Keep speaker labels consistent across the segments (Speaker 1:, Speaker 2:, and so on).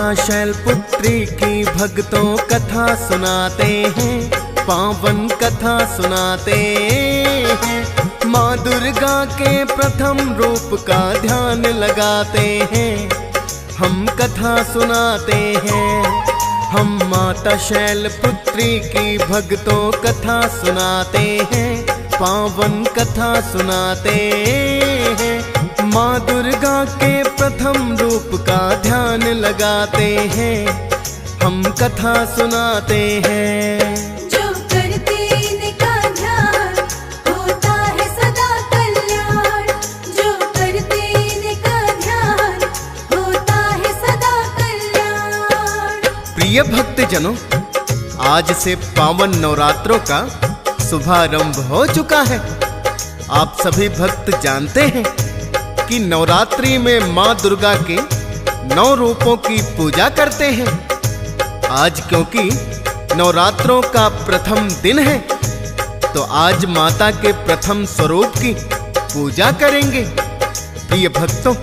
Speaker 1: माता शैलपुत्री की भक्तों कथा सुनाते हैं, पावन कथा सुनाते हैं। माँ दुर्गा के प्रथम रूप का ध्यान लगाते हैं, हम कथा सुनाते हैं। हम माता शैलपुत्री की भक्तों कथा सुनाते हैं, पावन कथा सुनाते हैं। माँ दुर्गा के प्रथम रूप का ध्यान लगाते हैं, हम कथा सुनाते हैं।
Speaker 2: जो करते इनका ध्यान होता है सदा कल्याण, जो करते इनका ध्यान होता है सदा कल्याण।
Speaker 1: प्रिय भक्तजनों, आज से पावन नवरात्रों का शुभारंभ हो चुका है। आप सभी भक्त जानते हैं कि नवरात्रि में माँ दुर्गा के 9 रूपों की पूजा करते हैं। आज क्योंकि नवरात्रों का प्रथम दिन है, तो आज माता के प्रथम स्वरूप की पूजा करेंगे। प्रिय भक्तों,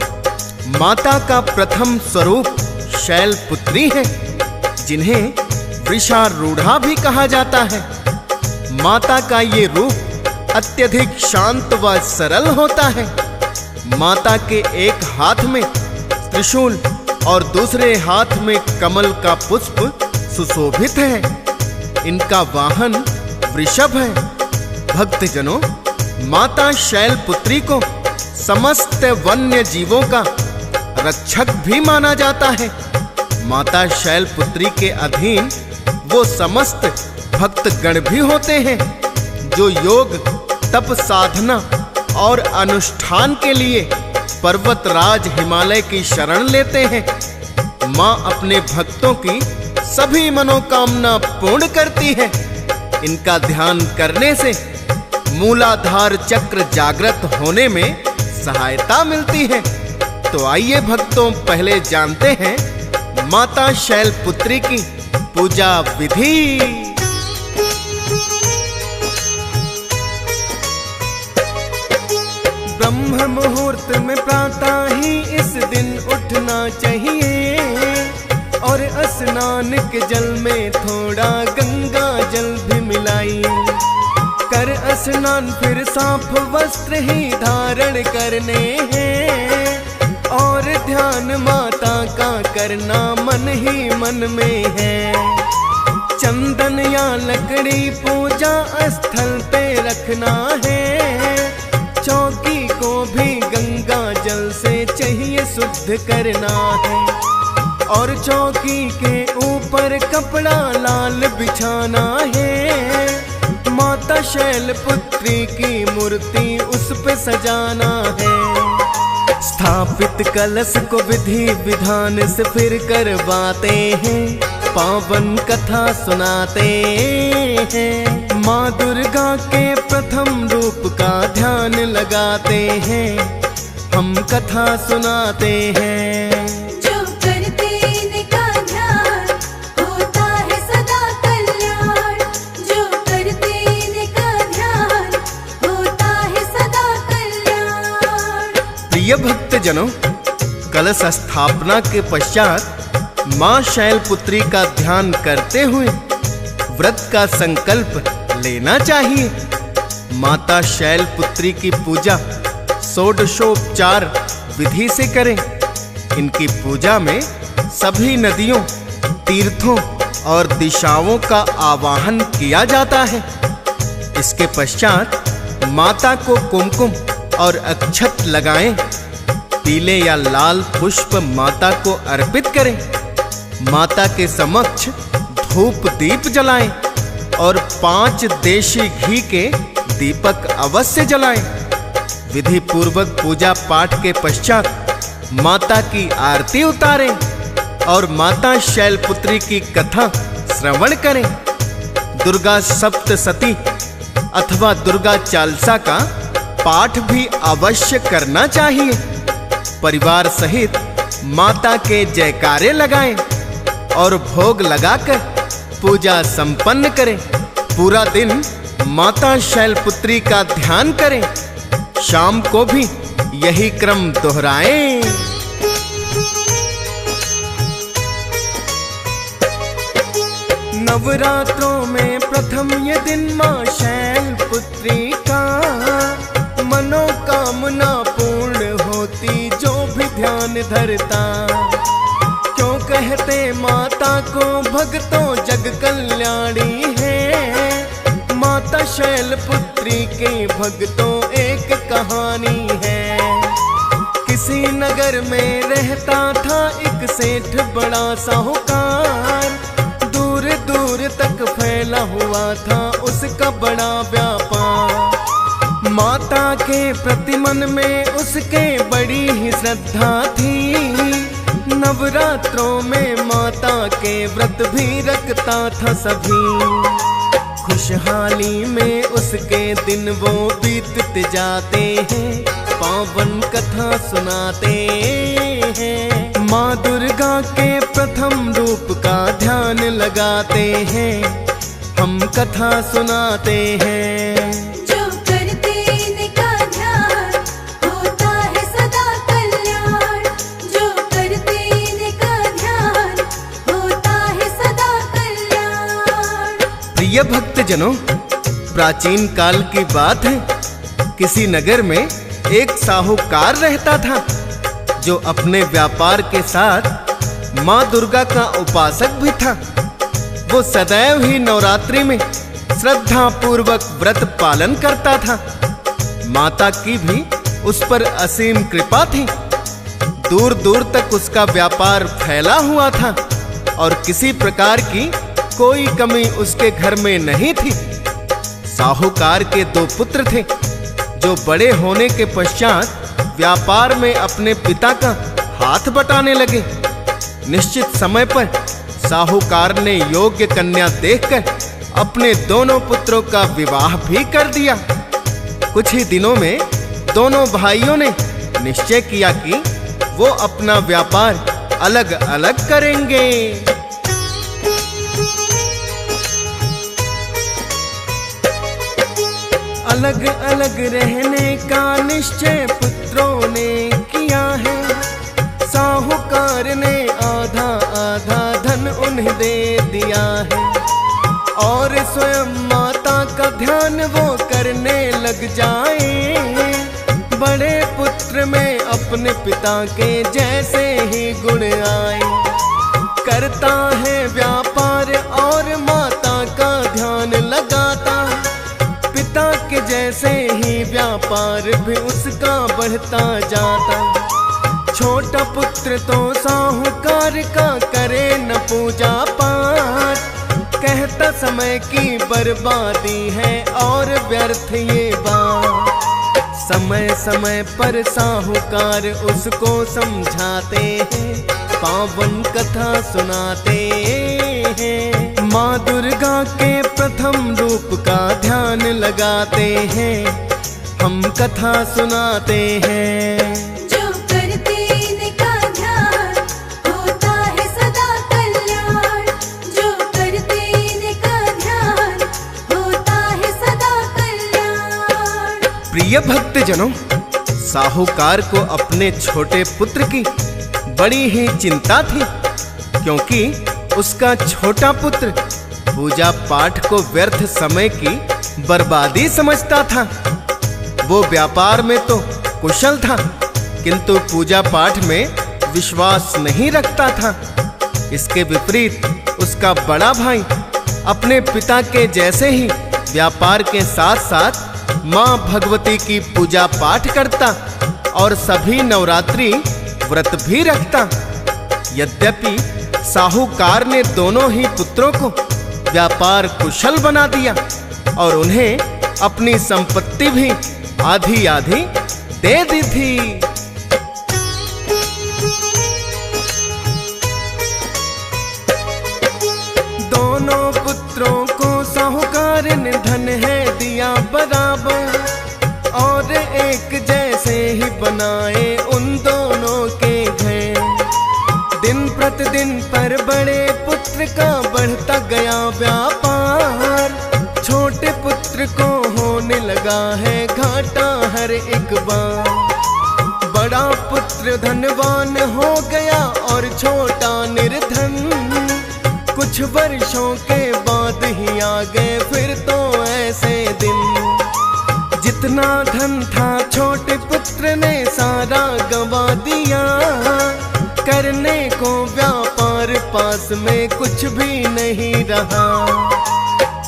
Speaker 1: माता का प्रथम स्वरूप शैलपुत्री है, जिन्हें वृषारूढ़ा भी कहा जाता है। माता का ये रूप अत्यधिक शांत व सरल होता है। माता के एक हाथ में त्रिशूल और दूसरे हाथ में कमल का पुष्प सुशोभित है। इनका वाहन वृषभ है। भक्तजनों, माता शैलपुत्री को समस्त वन्य जीवों का रक्षक भी माना जाता है। माता शैलपुत्री के अधीन वो समस्त भक्तगण भी होते हैं, जो योग, तप, साधना और अनुष्ठान के लिए पर्वतराज हिमालय की शरण लेते हैं। माँ अपने भक्तों की सभी मनोकामना पूर्ण करती है। इनका ध्यान करने से मूलाधार चक्र जागृत होने में सहायता मिलती है। तो आइए भक्तों, पहले जानते हैं माता शैलपुत्री की पूजा विधि। ब्रह्म मुहूर्त में प्रातः ही इस दिन उठना चाहिए, और स्नान के जल में थोड़ा गंगा जल भी मिलाई कर स्नान फिर साफ वस्त्र ही धारण करने हैं, और ध्यान माता का करना मन ही मन में है। चंदन या लकड़ी पूजा स्थल पे रखना है, चौकी को भी गंगा जल से चाहिए शुद्ध करना है, और चौकी के ऊपर कपड़ा लाल बिछाना है। माता शैलपुत्री की मूर्ति उस पे सजाना है। स्थापित कलश को विधि विधान से फिर करवाते हैं, पावन कथा सुनाते हैं। माँ दुर्गा के प्रथम रूप का ध्यान लगाते हैं, हम कथा सुनाते हैं।
Speaker 2: जो करते इनका ध्यान होता है सदा कल्याण, जो करते इनका ध्यान होता है सदा कल्याण।
Speaker 1: प्रिय भक्तजनों, कलश स्थापना के पश्चात माँ शैलपुत्री का ध्यान करते हुए व्रत का संकल्प लेना चाहिए। माता शैलपुत्री की पूजा षोडशोपचार विधि से करें। इनकी पूजा में सभी नदियों, तीर्थों और दिशाओं का आवाहन किया जाता है। इसके पश्चात माता को कुमकुम और अक्षत लगाएं। पीले या लाल पुष्प माता को अर्पित करें। माता के समक्ष धूप दीप जलाएं और 5 देशी घी के दीपक अवश्य जलाएं। विधि पूर्वक पूजा पाठ के पश्चात माता की आरती उतारें और माता शैलपुत्री की कथा श्रवण करें। दुर्गा सप्तशती अथवा दुर्गा चालीसा का पाठ भी अवश्य करना चाहिए। परिवार सहित माता के जयकारे लगाएं और भोग लगाकर पूजा संपन्न करें। पूरा दिन माता शैलपुत्री का ध्यान करें। शाम को भी यही क्रम दोहराएं। नवरात्रों में प्रथम ये दिन माँ शैलपुत्री का मनोकामना पूर्ण होती जो भी ध्यान धरता। क्यों कहते माता को भक्तों जग कल्याणी है, माता शैलपुत्री के भक्तों एक कहानी है। किसी नगर में रहता था एक सेठ बड़ा साहूकार, दूर दूर तक फैला हुआ था उसका बड़ा व्यापार। माता के प्रति मन में उसके बड़ी ही श्रद्धा थी, नवरात्रों में माता के व्रत भी रखता था सभी। खुशहाली में उसके दिन वो बीतते जाते हैं, पावन कथा सुनाते हैं। माँ दुर्गा के प्रथम रूप का ध्यान लगाते हैं, हम कथा सुनाते हैं।
Speaker 2: जो करते इनका ध्यान होता है सदा कल्याण, जो करते इनका ध्यान होता है सदा कल्याण।
Speaker 1: प्रिय भक्तजनों, प्राचीन काल की बात है, किसी नगर में एक साहूकार रहता था जो अपने व्यापार के साथ माँ दुर्गा का उपासक भी था। वो सदैव ही नवरात्रि में श्रद्धा पूर्वक व्रत पालन करता था। माता की भी उस पर असीम कृपा थी। दूर दूर तक उसका व्यापार फैला हुआ था और किसी प्रकार की कोई कमी उसके घर में नहीं थी। साहूकार के 2 पुत्र थे जो बड़े होने के पश्चात व्यापार में अपने पिता का हाथ बटाने लगे। निश्चित समय पर साहूकार ने योग्य कन्या देखकर अपने दोनों पुत्रों का विवाह भी कर दिया। कुछ ही दिनों में दोनों भाइयों ने निश्चय किया कि वो अपना व्यापार अलग अलग करेंगे। अलग अलग रहने का निश्चय पुत्रों ने किया है। साहूकार ने आधा आधा धन उन्हें दे दिया है और स्वयं माता का ध्यान वो करने लग जाए। बड़े पुत्र में अपने पिता के जैसे ही गुण आए, करता है व्यापार और माता का ध्यान लगाता। पिता के जैसे ही व्यापार भी उसका बढ़ता जाता। छोटा पुत्र तो साहूकार का करे न पूजा पाठ, कहता समय की बर्बादी है और व्यर्थ ये बात। समय समय पर साहूकार उसको समझाते हैं, पावन कथा सुनाते हैं। माँ दुर्गा के प्रथम रूप का ध्यान लगाते हैं, हम कथा सुनाते हैं।
Speaker 2: जो करते इनका ध्यान होता है सदा कल्याण, जो करते इनका ध्यान होता है सदा कल्याण।
Speaker 1: प्रिय भक्तजनों, साहूकार को अपने छोटे पुत्र की बड़ी ही चिंता थी, क्योंकि उसका छोटा पुत्र पूजा पाठ को व्यर्थ समय की बर्बादी समझता था। वो व्यापार में तो कुशल था, किंतु पूजा पाठ में विश्वास नहीं रखता था। इसके विपरीत उसका बड़ा भाई अपने पिता के जैसे ही व्यापार के साथ साथ माँ भगवती की पूजा पाठ करता और सभी नवरात्रि व्रत भी रखता। यद्यपि साहूकार ने दोनों ही पुत्रों को व्यापार कुशल बना दिया और उन्हें अपनी संपत्ति भी आधी आधी दे दी थी। दोनों पुत्रों को साहूकार ने धन है दिया बराबर और एक जैसे ही बनाए उन दोनों के घर। दिन प्रतिदिन पर बड़े पुत्र का बढ़ता गया व्यापार, छोटे पुत्र को होने लगा है घाटा हर एक बार। बड़ा पुत्र धनवान हो गया और छोटा निर्धन। कुछ वर्षों के बाद ही आ गए फिर तो ऐसे दिन। जितना धन था छोटे पुत्र ने सारा गंवा दिया, करने को व्यापार पास में कुछ भी नहीं रहा।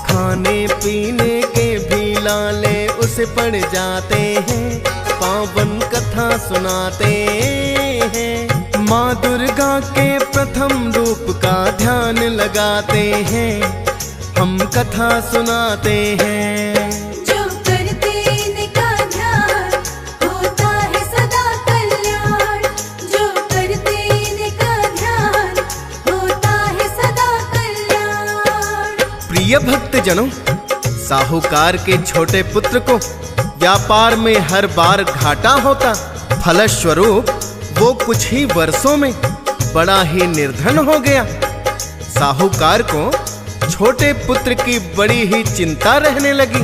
Speaker 1: खाने पीने के भी लाले उसे पड़ जाते हैं, पावन कथा सुनाते हैं। माँ दुर्गा के प्रथम रूप का ध्यान लगाते हैं, हम कथा सुनाते हैं।
Speaker 2: जो करते इनका ध्यान होता है सदा कल्याण, जो करते इनका ध्यान होता है सदा कल्याण।
Speaker 1: प्रिय भक्तजनों, साहूकार के छोटे पुत्र को व्यापार में हर बार घाटा होता, फलस्वरूप वो कुछ ही वर्षों में बड़ा ही निर्धन हो गया। साहूकार को छोटे पुत्र की बड़ी ही चिंता रहने लगी।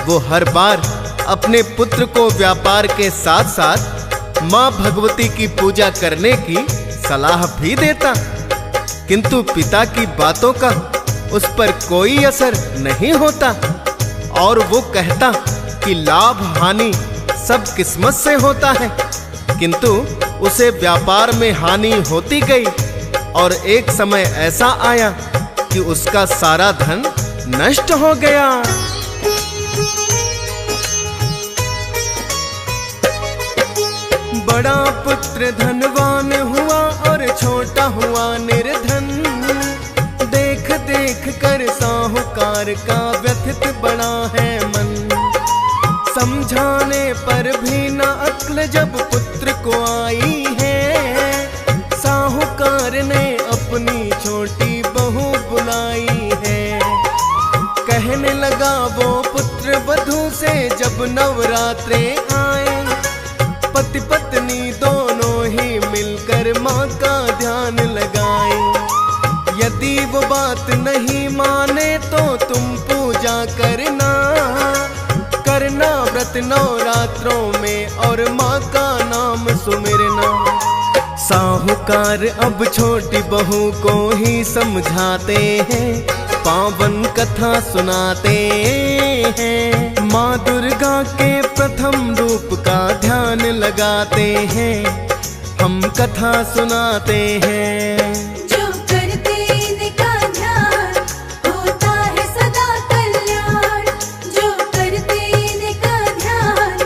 Speaker 1: वो हर बार अपने पुत्र को व्यापार के साथ साथ माँ भगवती की पूजा करने की सलाह भी देता, किंतु पिता की बातों का उस पर कोई असर नहीं होता और वो कहता कि लाभ हानि सब किस्मत से होता है। किंतु उसे व्यापार में हानि होती गई और एक समय ऐसा आया कि उसका सारा धन नष्ट हो गया। बड़ा पुत्र धनवान हुआ और छोटा हुआ निर्धन। देख देख कर साहूकार का व्यथित बड़ा है मन। समझाने पर भी न अक्ल जब पुत्र को आई है, साहूकार ने अपनी छोटी बहू बुलाई है। कहने लगा वो पुत्र वधू से जब नवरात्रे आए, पति पत्नी दोनों ही मिलकर माँ का ध्यान लगाए। यदि वो बात नहीं माने तो तुम पूजा करना, करना व्रत नवरात्रों में और माँ का नाम सुमिरना। साहूकार अब छोटी बहू को ही समझाते हैं, पावन कथा सुनाते हैं। माँ दुर्गा के प्रथम रूप का ध्यान लगाते हैं, हम कथा सुनाते हैं।
Speaker 2: जो करते इनका ध्यान होता है सदा कल्याण, जो करते इनका ध्यान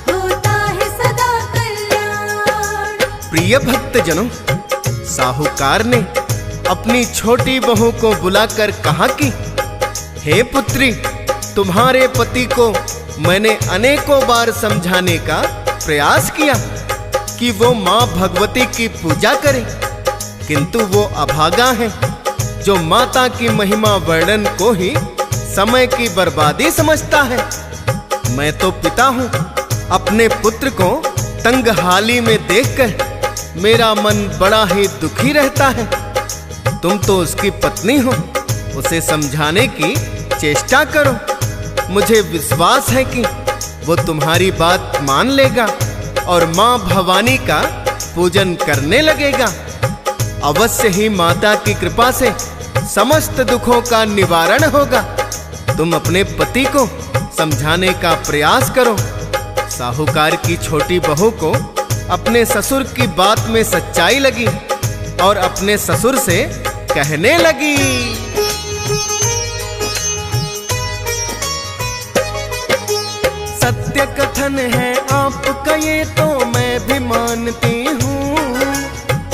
Speaker 2: होता है सदा कल्याण।
Speaker 1: प्रिय भक्तजनों, साहूकार ने अपनी छोटी बहू को बुलाकर कहा कि हे पुत्री, तुम्हारे पति को मैंने अनेकों बार समझाने का प्रयास किया कि वो माँ भगवती की पूजा करे, किंतु वो अभागा है जो माता की महिमा वर्णन को ही समय की बर्बादी समझता है। मैं तो पिता हूँ, अपने पुत्र को तंगहाली में देखकर मेरा मन बड़ा ही दुखी रहता है। तुम तो उसकी पत्नी हो, उसे समझाने की चेष्टा करो। मुझे विश्वास है कि वो तुम्हारी बात मान लेगा और माँ भवानी का पूजन करने लगेगा। अवश्य ही माता की कृपा से समस्त दुखों का निवारण होगा। तुम अपने पति को समझाने का प्रयास करो। साहूकार की छोटी बहू को अपने ससुर की बात में सच्चाई लगी और अपने ससुर से कहने लगी, सत्य कथन है आपका ये तो मैं भी मानती हूँ।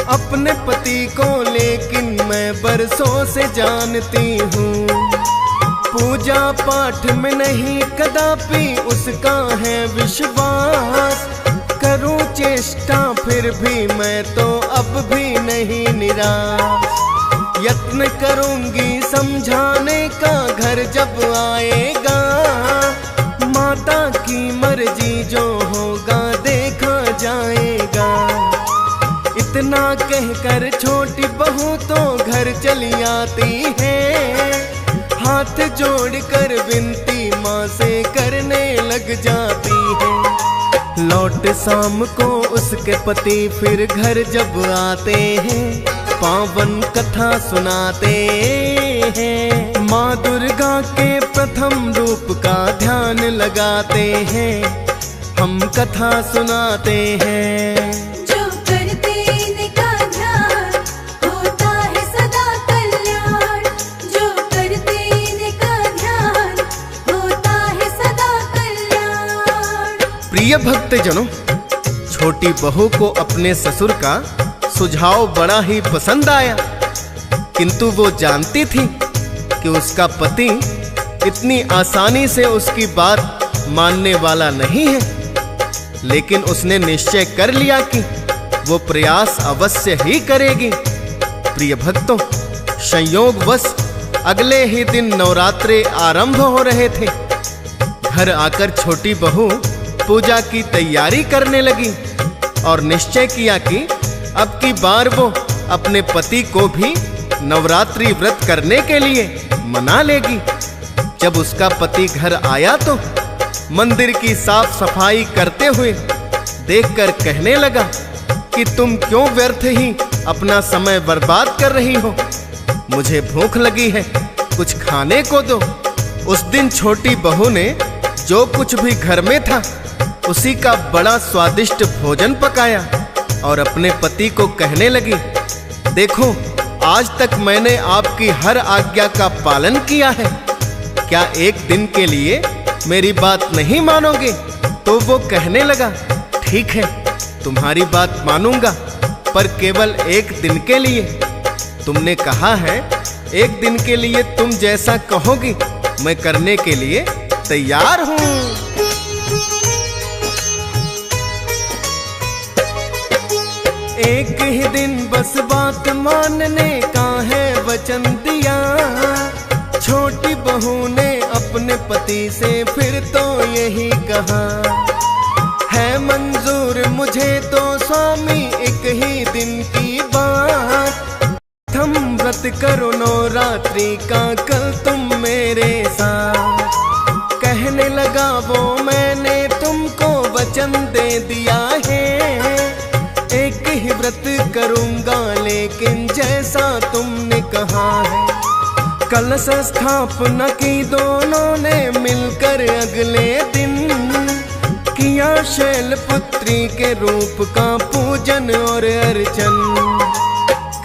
Speaker 1: अपने पति को लेकिन मैं बरसों से जानती हूँ। पूजा पाठ में नहीं कदापि उसका है विश्वास। करूँ चेष्टा फिर भी मैं तो अब भी नहीं निराश। यत्न करूँगी समझाने का घर जब आएगा। माता की मर्जी जो होगा देखा जाएगा। इतना कहकर छोटी बहू तो घर चली आती है। हाथ जोड़कर विनती माँ से करने लग जाती है। लौट शाम को उसके पति फिर घर जब आते हैं, पावन कथा सुनाते हैं। माँ दुर्गा के प्रथम रूप का ध्यान लगाते हैं, हम कथा सुनाते हैं।
Speaker 2: जो करते इनका ध्यान होता है सदा कल्याण। जो करते इनका ध्यान होता है सदा कल्याण।
Speaker 1: प्रिय भक्तजनों, छोटी बहू को अपने ससुर का सुझाव बड़ा ही पसंद आया, किंतु वो जानती थी कि उसका पति इतनी आसानी से उसकी बात मानने वाला नहीं है। लेकिन उसने निश्चय कर लिया कि वो प्रयास अवश्य ही करेगी। प्रिय भक्तों, संयोगवश अगले ही दिन नवरात्रे आरंभ हो रहे थे। घर आकर छोटी बहू पूजा की तैयारी करने लगी और निश्चय किया कि अब की बार वो अपने पति को भी नवरात्रि व्रत करने के लिए मना लेगी। जब उसका पति घर आया तो मंदिर की साफ सफाई करते हुए देखकर कहने लगा कि तुम क्यों व्यर्थ ही अपना समय बर्बाद कर रही हो? मुझे भूख लगी है, कुछ खाने को दो। उस दिन छोटी बहू ने जो कुछ भी घर में था उसी का बड़ा स्वादिष्ट भोजन पकाया और अपने पति को कहने लगी, देखो, आज तक मैंने आपकी हर आज्ञा का पालन किया है। क्या एक दिन के लिए मेरी बात नहीं मानोगे? तो वो कहने लगा, ठीक है, तुम्हारी बात मानूंगा, पर केवल एक दिन के लिए। तुमने कहा है, एक दिन के लिए तुम जैसा कहोगी मैं करने के लिए तैयार हूं। एक ही दिन बस बात मानने का है वचन दिया। छोटी बहू ने अपने पति से फिर तो यही कहा, है मंजूर मुझे तो स्वामी एक ही दिन की बात। हम व्रत करो नवरात्रि का कल तुम मेरे साथ। कहने लगा वो, मैंने तुमको वचन दे दिया है, एक ही व्रत करूंगा, लेकिन जैसा तुमने कहा है। कलश स्थापना की दोनों ने मिलकर अगले दिन किया शैलपुत्री के रूप का पूजन और अर्चन।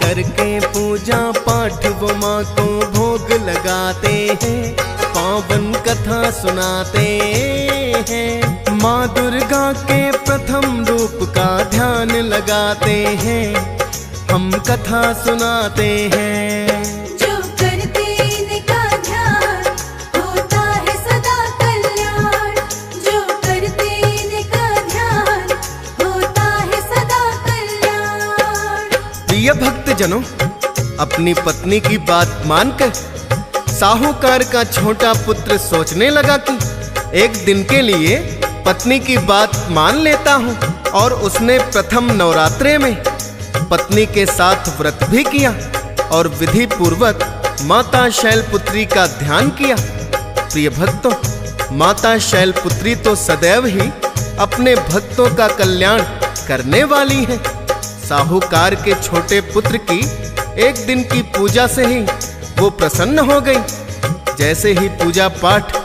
Speaker 1: करके पूजा पाठ वो माँ को भोग लगाते हैं, पावन कथा सुनाते हैं। माँ दुर्गा के प्रथम रूप का ध्यान लगाते हैं, हम कथा सुनाते हैं।
Speaker 2: जो करते इनका ध्यान होता है सदा कल्याण। जो करते इनका ध्यान होता है सदा कल्याण।
Speaker 1: प्रिय भक्तजनों, अपनी पत्नी की बात मानकर साहूकार का छोटा पुत्र सोचने लगा कि एक दिन के लिए पत्नी की बात मान लेता हूँ, और उसने प्रथम नवरात्रे में पत्नी के साथ व्रत भी किया और विधि पूर्वक माता शैलपुत्री का ध्यान किया। प्रिय भक्तों, माता शैलपुत्री तो सदैव ही अपने भक्तों का कल्याण करने वाली है। साहूकार के छोटे पुत्र की एक दिन की पूजा से ही वो प्रसन्न हो गई। जैसे ही पूजा पाठ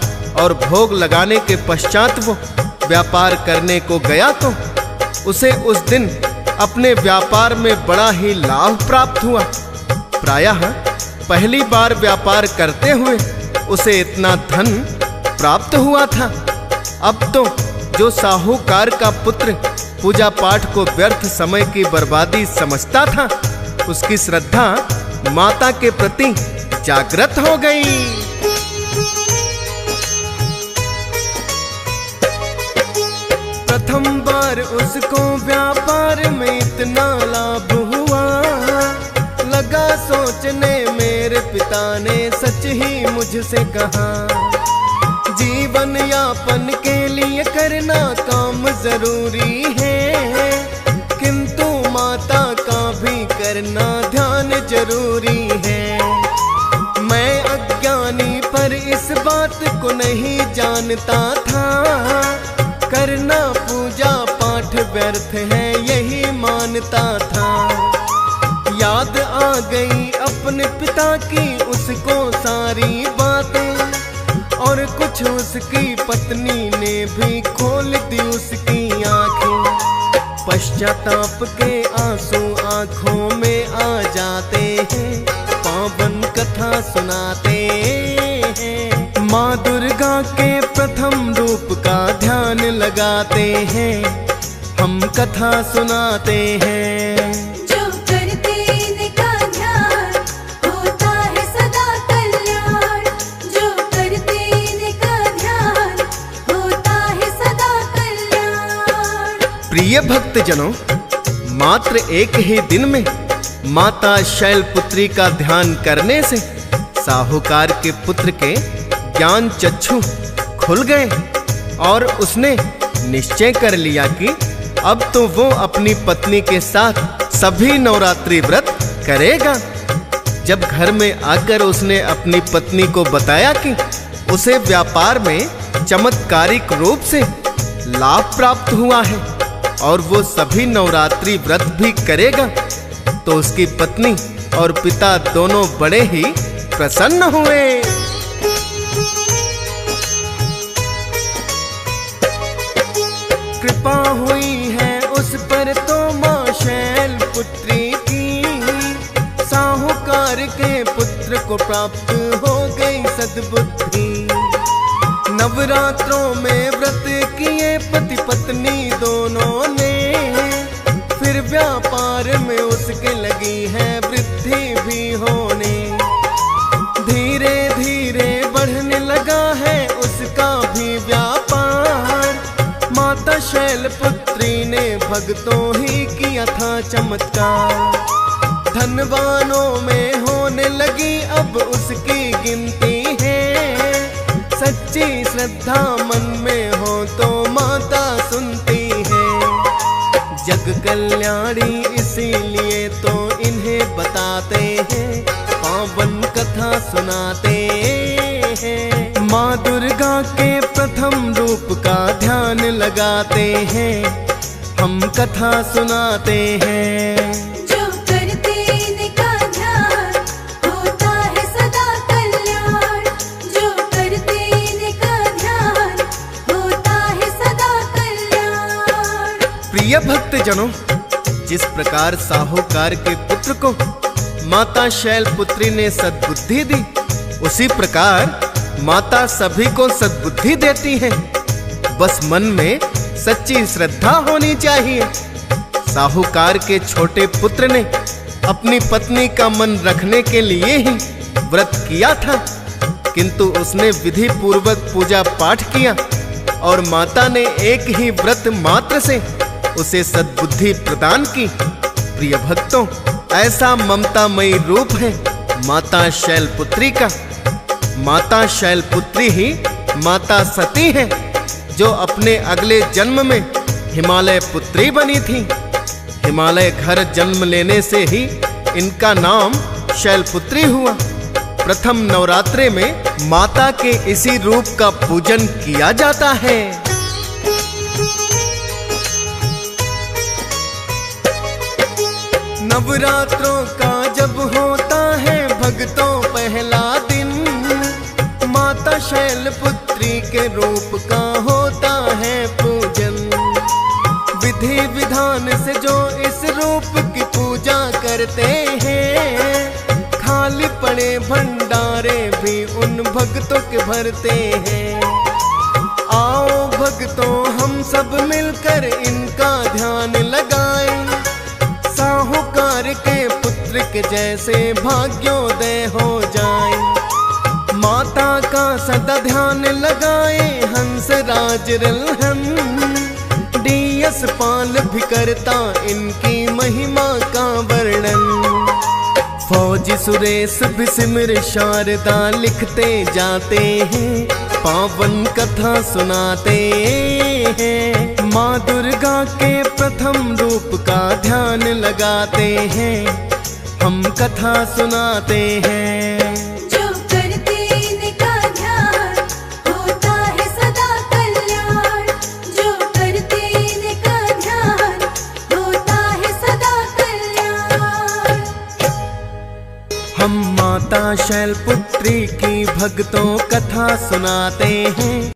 Speaker 1: और भोग लगाने के पश्चात वो व्यापार करने को गया तो उसे उस दिन अपने व्यापार में बड़ा ही लाभ प्राप्त हुआ। प्रायः पहली बार व्यापार करते हुए उसे इतना धन प्राप्त हुआ था। अब तो जो साहूकार का पुत्र पूजा पाठ को व्यर्थ समय की बर्बादी समझता था, उसकी श्रद्धा माता के प्रति जागृत हो गई। प्रथम बार उसको व्यापार में इतना लाभ हुआ, लगा सोचने मेरे पिता ने सच ही मुझसे कहा, जीवन यापन के लिए करना काम जरूरी है, किंतु माता का भी करना ध्यान जरूरी है। मैं अज्ञानी पर इस बात को नहीं जानता था, करना पूजा पाठ व्यर्थ है यही मानता था। याद आ गई अपने पिता की उसको सारी बात, पाछ उसकी पत्नी ने भी खोल दी उसकी आंखें। पश्चाताप के आंसू आंखों में आ जाते हैं, पावन कथा सुनाते हैं। माँ दुर्गा के प्रथम रूप का ध्यान लगाते हैं, हम कथा सुनाते हैं।
Speaker 2: जो करते इनका ध्यान होता है सदा कल्याण। जो करते इनका ध्यान होता है सदा कल्याण।
Speaker 1: प्रिय भक्तजनों, मात्र एक ही दिन में माता शैलपुत्री का ध्यान करने से साहूकार के पुत्र के ज्ञान चक्षु खुल गए और उसने निश्चय कर लिया कि अब तो वो अपनी पत्नी के साथ सभी नवरात्रि व्रत करेगा। जब घर में आकर उसने अपनी पत्नी को बताया कि उसे व्यापार में चमत्कारिक रूप से लाभ प्राप्त हुआ है और वो सभी नवरात्रि व्रत भी करेगा, तो उसकी पत्नी और पिता दोनों बड़े ही प्रसन्न हुए। कृपा हुई है उस पर तो माँ शैलपुत्री की, साहूकार के पुत्र को प्राप्त हो गई सद्बुद्धि। नवरात्रों में व्रत किए पति पत्नी दोनों ने, फिर व्यापार में उसके लगी है वृद्धि भी होने। धीरे धीरे बढ़ने लगा है उसका भी व्यापार। माता शैलपुत्री ने भक्तों ही किया था चमत्कार। धनवानों में होने लगी अब उसकी गिनती है। सच्ची श्रद्धा मन में हो तो माता सुनती है। जग कल्याणी इसीलिए तो इन्हें बताते हैं, पावन कथा सुनाते हैं। माँ दुर्गा के प्रथम रूप का ध्यान लगाते हैं, हम कथा सुनाते हैं।
Speaker 2: जो करते इनका ध्यान होता है सदा कल्याण। जो करते इनका ध्यान होता है सदा कल्याण।
Speaker 1: प्रिय भक्तजनों, जिस प्रकार साहूकार के पुत्र को माता शैलपुत्री ने सद्बुद्धि दी, उसी प्रकार माता सभी को सद्बुद्धि देती है। बस मन में सच्ची श्रद्धा होनी चाहिए। साहूकार के छोटे पुत्र ने अपनी पत्नी का मन रखने के लिए ही व्रत किया था, किंतु उसने विधि पूर्वक पूजा पाठ किया और माता ने एक ही व्रत मात्र से उसे सद्बुद्धि प्रदान की। प्रिय भक्तों, ऐसा ममतामयी रूप है माता शैलपुत्री का। माता शैलपुत्री ही माता सती है, जो अपने अगले जन्म में हिमालय पुत्री बनी थी। हिमालय घर जन्म लेने से ही इनका नाम शैलपुत्री हुआ। प्रथम नवरात्रे में माता के इसी रूप का पूजन किया जाता है। नवरात्रों का जब होता है भक्तों पहला दिन, माता शैलपुत्री के रूप का होता है पूजन। विधि विधान से जो इस रूप की पूजा करते हैं, खाली पड़े भंडारे भी उन भक्तों के भरते हैं। आओ भक्तों, हम सब मिलकर इनका ध्यान लगाएं। साहूकार के पुत्र के जैसे भाग्योदय हो जाए। माता का सदा ध्यान लगाए हंस राज रल्हन। डीएस पाल भी करता इनकी महिमा का वर्णन। फौजी सुरेश भी सिमर शारदा लिखते जाते हैं, पावन कथा सुनाते हैं। माँ दुर्गा के प्रथम रूप का ध्यान लगाते हैं, हम कथा सुनाते हैं।
Speaker 2: जो करते इनका ध्यान होता है सदा कल्याण। जो करते इनका ध्यान होता है सदा कल्याण।
Speaker 1: हम माता शैलपुत्री की भक्तों कथा सुनाते हैं।